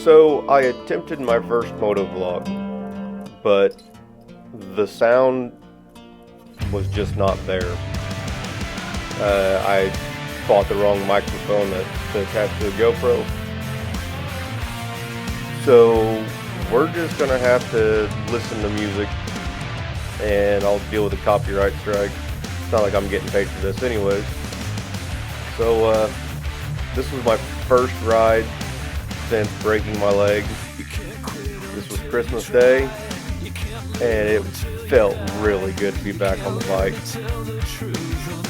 So I attempted my first motovlog, but the sound was just not there. I bought the wrong microphone to attach to the GoPro. So we're just gonna have to listen to music, and I'll deal with a copyright strike. It's not like I'm getting paid for this anyways. So this was my first ride since breaking my leg. This was Christmas Day, and it felt really good to be back on the bike.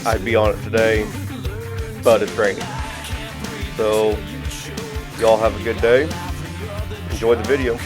I'd be on it today, but it's raining. So y'all have a good day. Enjoy the video.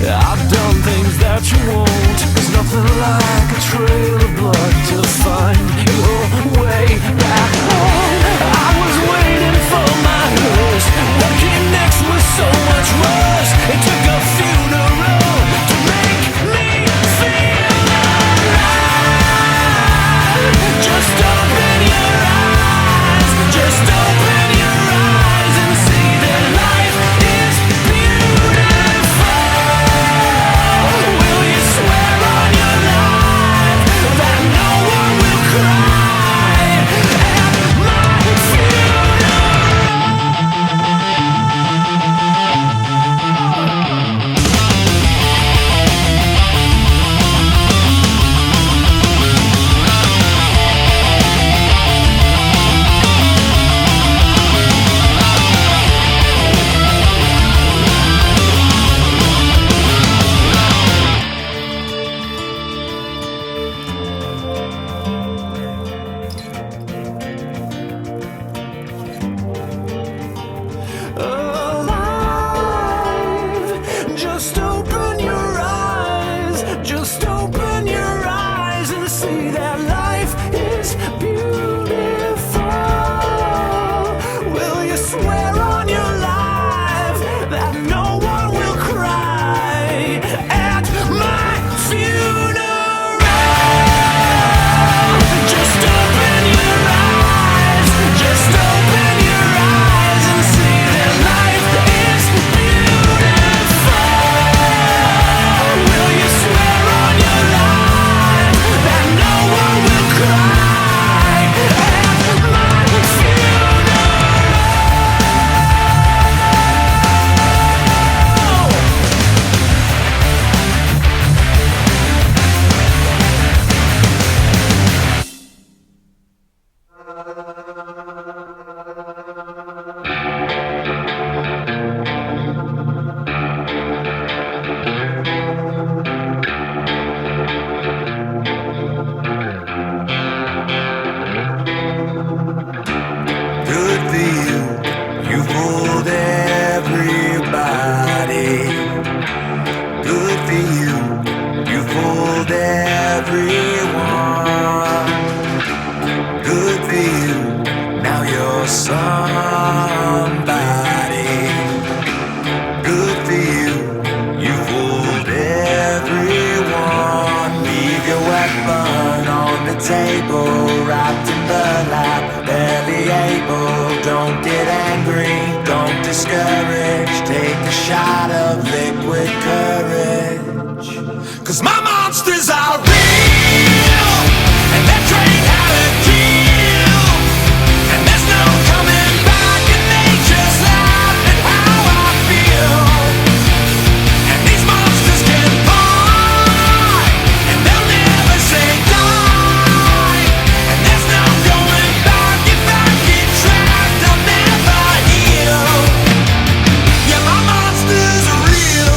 I've done things that you won't. There's nothing like a trail of blood to find your way back home. I was waiting for my hearse. What came next was so much worse. It took a funeral to make me feel alive. Just open your eyes. Just open your eyes and see that life is beautiful. Will you swear on your life that no one will cry at my Just open your eyes. Just open your eyes and see that life is beautiful. Will you swear on your life that no one will cry at my funeral? Just open your eyes. Just open your eyes and see that life is beautiful. Will you swear on your life that no one will cry at my funeral? Good for you, you fooled everybody. Good for you, you fooled everyone. Good for you, now you're somebody. Good for you, you fooled everyone. Leave your weapon on the table, wrapped in burlap, barely able. Don't get angry, don't discourage. Take a shot of liquid courage. 'Cause my monsters are real, and they're trained how to kill. And there's no coming back, and they just laugh at how I feel. And these monsters can fly, and they'll never say die. And there's no going back. If I get trapped, I'll never heal. Yeah, my monsters are real.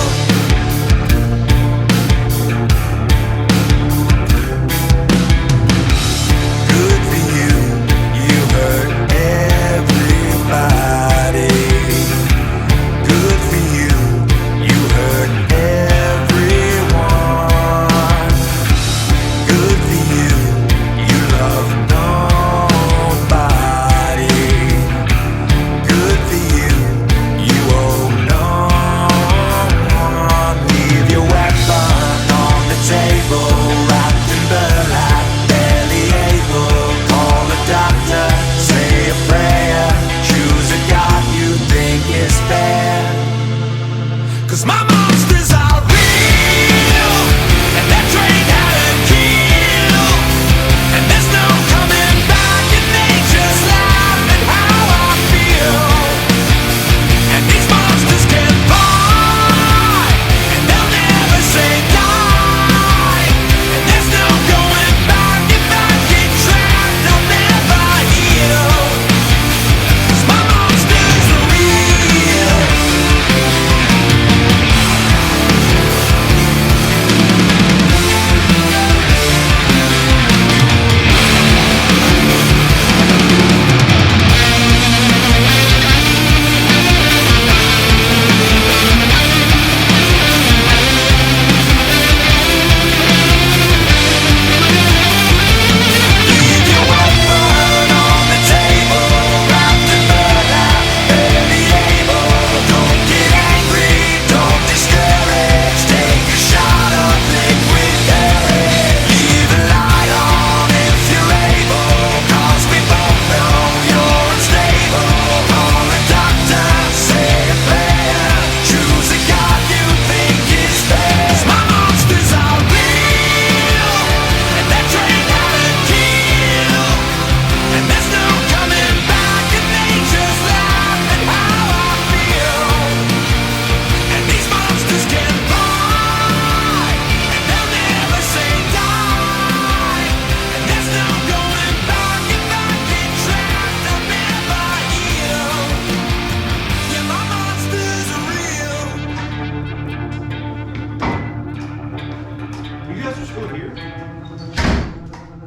guys are still here?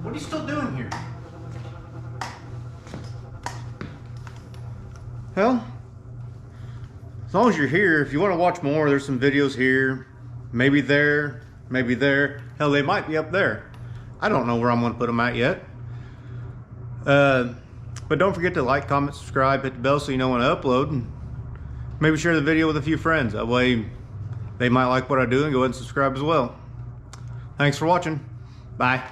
What are you still doing here? Well, as long as you're here, if you want to watch more, there's some videos here. Maybe there, maybe there. Hell, they might be up there. I don't know where I'm going to put them at yet. But don't forget to like, comment, subscribe, hit the bell so you know when I upload. And maybe share the video with a few friends. That way they might like what I do and go ahead and subscribe as well. Thanks for watching. Bye.